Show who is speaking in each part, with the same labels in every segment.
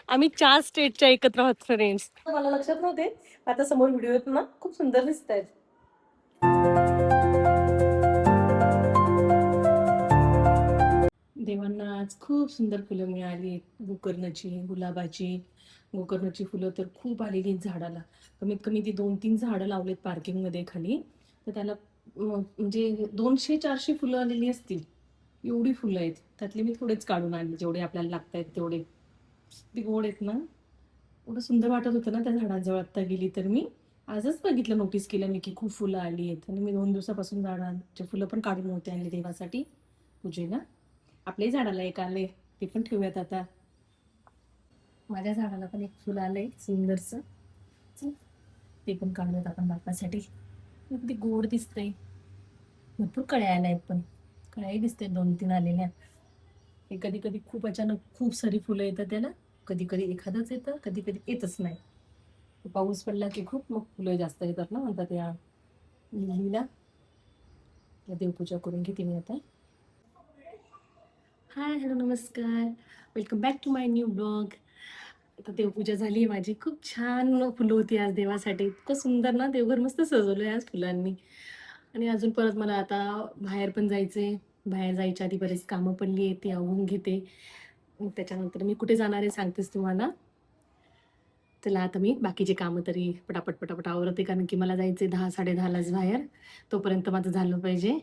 Speaker 1: आम्ही 4 स्टेटच्या एकत्र आहोत फ्रेंड्स. मला लक्षात नव्हते, आता समोर व्हिडिओ येतो ना, खूप सुंदर दिसत आहेत. देवांना आज खूप सुंदर फुलं मिळाली. गोकर्णाची, गुलाबाची. गोकर्णाची फुलं तर खूप आलेली झाडाला. कमीत कमी ती 2-3 झाडं लावलेत पार्किंगमध्ये खाली. तर त्याला म्हणजे 200-400 फुलं आलेली असतील. एवढी फुलं आहेत. त्यातले मी थोडेच काढून आणले, जेवढे आपल्याला लागत आहेत तेवढे. ती गोड आहेत ना. एवढं सुंदर वाटत होतं ना त्या झाडांजवळ आत्ता गेली तर मी. आजच बघितलं, नोटीस केलं मी की खूप फुलं आली आहेत. आणि मी 2 दिवसापासून झाडांचे फुलं पण काढून नव्हते आणले देवासाठी पूजेला. आपल्याही झाडाला एक आले, ते पण ठेवूयात आता. माझ्या झाडाला पण एक फुल आलंय सुंदरस, ते पण काढूयात आपण बाप्पासाठी. अगदी गोड दिसतंय. भरपूर कळ्या आल्या आहेत, पण कळ्याही दिसते 2-3 आलेल्या. हे कधी कधी खूप अचानक खूप सारी फुलं येतात त्याला. कधी कधी एखादंच येतं, कधी कधी येतच नाही. पाऊस पडला की खूप मग फुलं जास्त येतात ना, म्हणतात या लिलीला. देवपूजा करून घेते मी आता. हाय, हॅलो, नमस्कार, welcome back to my new blog. आता देवपूजा झाली माझी. खूप छान फुलं होती आज देवासाठी. इतकं सुंदर ना, देवघर मस्त सजवलं आहे आज फुलांनी. आणि अजून परत मला आता बाहेर पण जायचंय. बाहेर जायच्या आधी बरेच कामं पडली आहेत, ती आवरून घेते. त्याच्यानंतर मी कुठे जाणार आहे सांगतेच तुम्हाला. चला आता मी बाकीचे कामं तरी पटापट पटापट आवरते, कारण की मला जायचे 10-10:30लाच बाहेर. तोपर्यंत माझं झालं पाहिजे.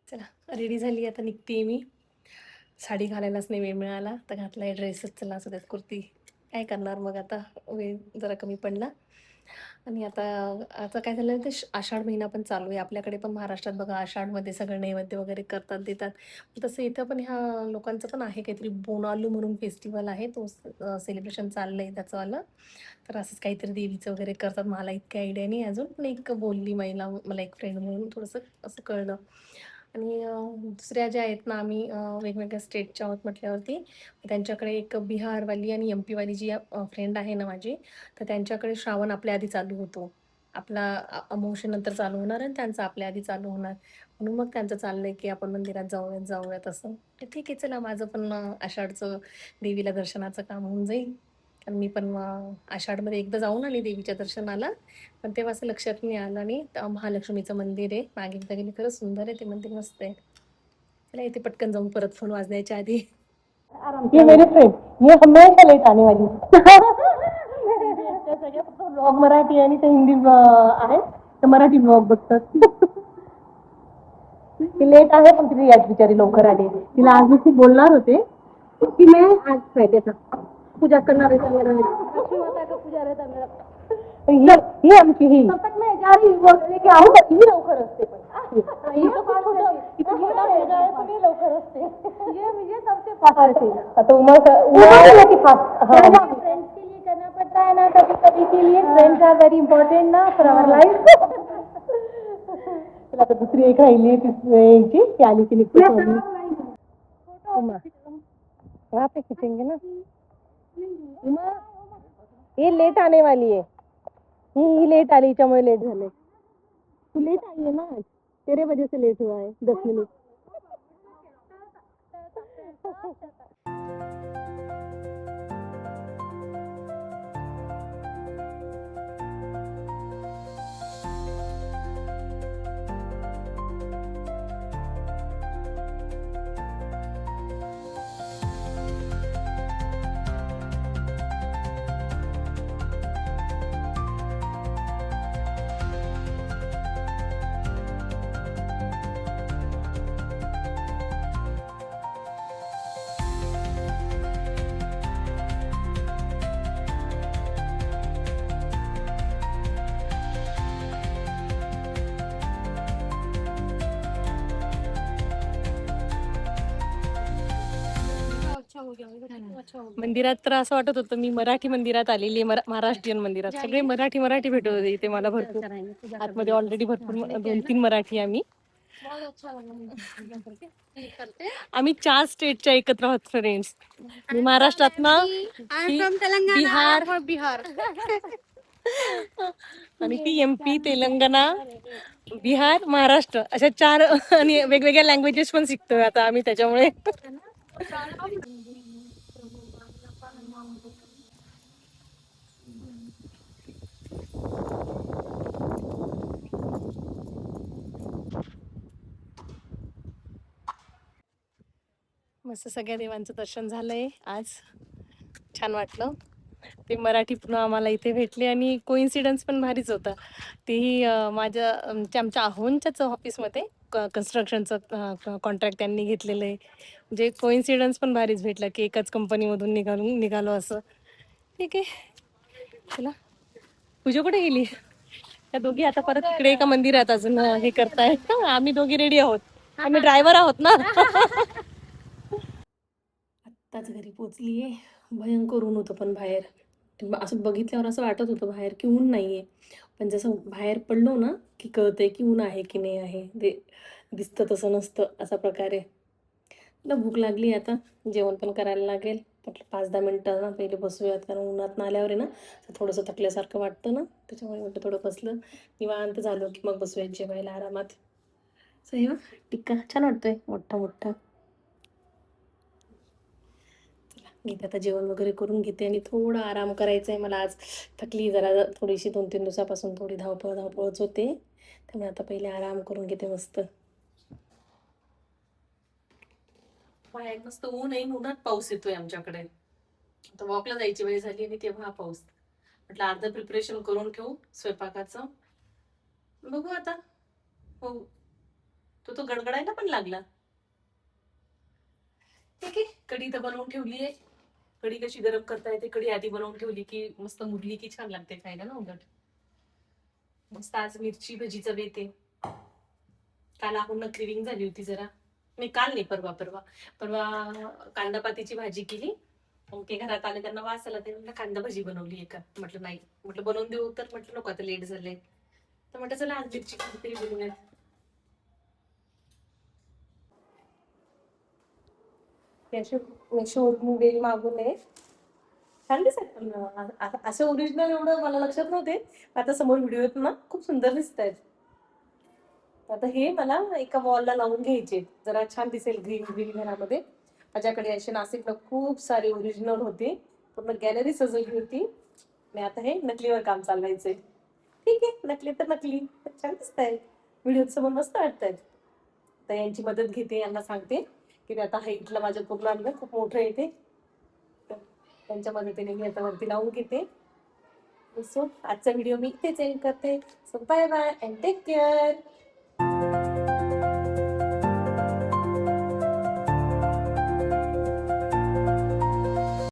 Speaker 1: चला रेडी झाली, आता निघते मी. साडी घालायलाच नाही वेळ मिळाला, तर घातलाय ड्रेसच. चला असं त्यात कुर्ती, काय करणार मग आता, वेळ जरा कमी पडला. आणि आता आता काय झालं ते आषाढ महिना पण चालू आहे आपल्याकडे पण. महाराष्ट्रात बघा आषाढमध्ये सगळं नैवेद्य वगैरे करतात, देतात. तसं इथं पण ह्या लोकांचं पण आहे काहीतरी, बोनालू म्हणून फेस्टिवल आहे, तो सेलिब्रेशन चाललं आहे त्याचंवालं. तर असंच काहीतरी देवीचं वगैरे करतात. मला इतकी आयडिया नाही अजून, पण एक बोलली महिला मला, एक फ्रेंड म्हणून थोडंसं असं कळलं. आणि दुसऱ्या ज्या आहेत ना, आम्ही वेगवेगळ्या स्टेटच्या आहोत म्हटल्यावरती, त्यांच्याकडे एक बिहारवाली आणि MP वाली जी फ्रेंड आहे ना माझी, तर त्यांच्याकडे श्रावण आपल्या आधी चालू होतो. आपला अमावस्येनंतर चालू होणार आणि त्यांचं आपल्या आधी चालू होणार. म्हणून मग त्यांचं चाललंय की आपण मंदिरात जाऊयात असं. तर ठीक आहे, चला माझं पण आषाढचं देवीला दर्शनाचं काम होऊन जाईल. कारण मी पण आषाढमध्ये एकदा जाऊन आली देवीच्या दर्शनाला, पण तेव्हा असं लक्षात नाही आलं. आणि महालक्ष्मीचं मंदिर आहे, मागे एकदा गेली, खरंच सुंदर आहे ते मंदिर, मस्त आहे. चला येते पटकन जाऊन, परत फोन वाजण्याच्या आधी. ये मेरी फ्रेंड, ये हमेशा लेट आने वाली. सगळ्या फक्त ब्लॉग मराठी आणि ते हिंदी आहे, तर मराठी ब्लॉग बघतात. ती लेट आहे, पण तिथे याच बिचारी लवकर आली. तिला आज मी खूप बोलणार होते की मैं आज फ्राइडे था, पूजा करणार रहता मेरा, लक्ष्मी माता का पूजा रहता मेरा. ही आमची ही तब तक मैं जा रही बोलने की आऊ ही लवकर असते. पण ही छोटा मुलगा आहे, पण ही लवकर असते. ये मुझे सबसे फास्ट है. आता उमा की फास्ट फ्रेंड्स के लिए करना पड़ता है ना, कभी कभी के लिए फ्रेंड्स आर वेरी इम्पॉर्टेंट ना फॉर आवर लाइफ. चला आता दुसरी एक राहिली यांची, ती आली की निघते. उमा वहाँ पे खींचेंगे ना. उमा ये लेट आने वाली है. ही लेट आली, हिच्यामुळे लेट झाले. तू लेट आई है ना आज, तेरे वजह से लेट हुआ है 10 मिनट. मंदिरात तर असं वाटत होतं मी मराठी मंदिरात आलेली आहे, महाराष्ट्रीयन मंदिरात. सगळे मराठी भेटत होते इथे मला भरपूर. आतमध्ये ऑलरेडी भरपूर 2-3 मराठी आम्ही. आम्ही 4 स्टेटच्या एकत्र आहोत फ्रेंड्स. मी महाराष्ट्रात ना, बिहार आणि ती MP, तेलंगणा, बिहार, महाराष्ट्र अशा 4 आणि वेगवेगळ्या लँग्वेजेस पण शिकतोय आता आम्ही त्याच्यामुळे. मस्त सगळ्या देवांचं दर्शन झालंय आज. छान वाटलं. ते मराठी पुन्हा आम्हाला इथे भेटले आणि कोइन्सिडन्स पण भारीच होता. तेही आमच्या आहोंच्याच ऑफिसमध्ये कन्स्ट्रक्शनचं कॉन्ट्रॅक्ट त्यांनी घेतलेलं आहे. म्हणजे कोइन्सिडन्स पण भारीच भेटला की एकाच कंपनीमधून निघालो असं. ठीक आहे, चला. पूजा कुठे गेली? त्या दोघी आता परत इकडे एका मंदिरात अजून हे करताय. आम्ही दोघी रेडी आहोत. आम्ही ड्रायव्हर आहोत ना. आत्ताच घरी पोचलीये. भयंकर ऊन होतं पण बाहेर. असं बघितल्यावर असं वाटत होतं बाहेर की ऊन नाहीये. पण जसं बाहेर पडलो ना की कळतंय की ऊन आहे की नाही आहे. ते दिसतं तसं नसतं असा प्रकार आहे. मला भूक लागली आता. जेवण पण करायला लागेल. म्हटलं 5-10 मिनिटं ना पहिले बसूयात, कारण उन्हातनं आल्यावर आहे ना असं थोडंसं थकल्यासारखं वाटतं ना, त्याच्यामुळे म्हटलं थोडं बसलं निवांत झालो की मग बसूयात जेवायला आरामात. असं हे बघ, टिक्का छान वाटतोय मोठा मोठा. घेते आता जेवण वगैरे करून घेते आणि थोडा आराम करायचा आहे मला आज. थकली जरा थोडीशी 2-3 दिवसापासून थोडी धावपळच होते. त्यामुळे आता पहिले आराम करून घेते मस्त. बाहेर मस्त ऊन आहे, उन्हात पाऊस येतोय आमच्याकडे. आता वॉकला जायची वेळ झाली आणि तेव्हा हा पाऊस. म्हटलं अर्ध प्रिपरेशन करून ठेवू स्वयंपाकाचं. बघू आता. हो, तो गडगडायला पण लागला. ठीक आहे, कढी तर बनवून ठेवली आहे. कढी कशी गरम करता येते, कढी आधी बनवून ठेवली की मस्त मुरली की छान लागते खायला ना उलट. मस्त आज मिरची भजीचं बेत आहे. काल आपण क्रिविंग झाली होती जरा. नाही, काल नाही, परवा परवा परवा कांदापातीची भाजी केली. मग ते घरात आले, त्यांना वास आला, ते म्हटलं कांदा भजी बनवली का. म्हटलं नाही, म्हटलं बनवून देऊ, तर म्हटलं नको आता लेट झाले. तर म्हटलं चला आज मिरची तरी बनवूयात. शोधून वेल मागू नये. छान दिसत पण असं ओरिजिनल एवढं मला लक्षात नव्हते. आता समोर व्हिडिओ येतो ना, खूप सुंदर दिसत आहेत. आता हे मला एका वॉलला लावून घ्यायचे, जरा छान दिसेल ग्रीन ग्रीन घरामध्ये. माझ्याकडे असे नाशिकला खूप सारे ओरिजिनल होते, पूर्ण गॅलरी सजवली होती. आणि आता हे नकलीवर काम चालवायचंय. ठीक आहे, नकली तर नकली, छान दिसत आहे. व्हिडिओ समोर मस्त वाटत. तर यांची मदत घेते, यांना सांगते की ते आता हाईटला माझ्या पूर्ण आणलं खूप मोठं येते. त्यांच्या मदतीने मी आता वरती लावून घेते. सो आजचा व्हिडिओ मी इथेच एंड करते. So bye bye and take care.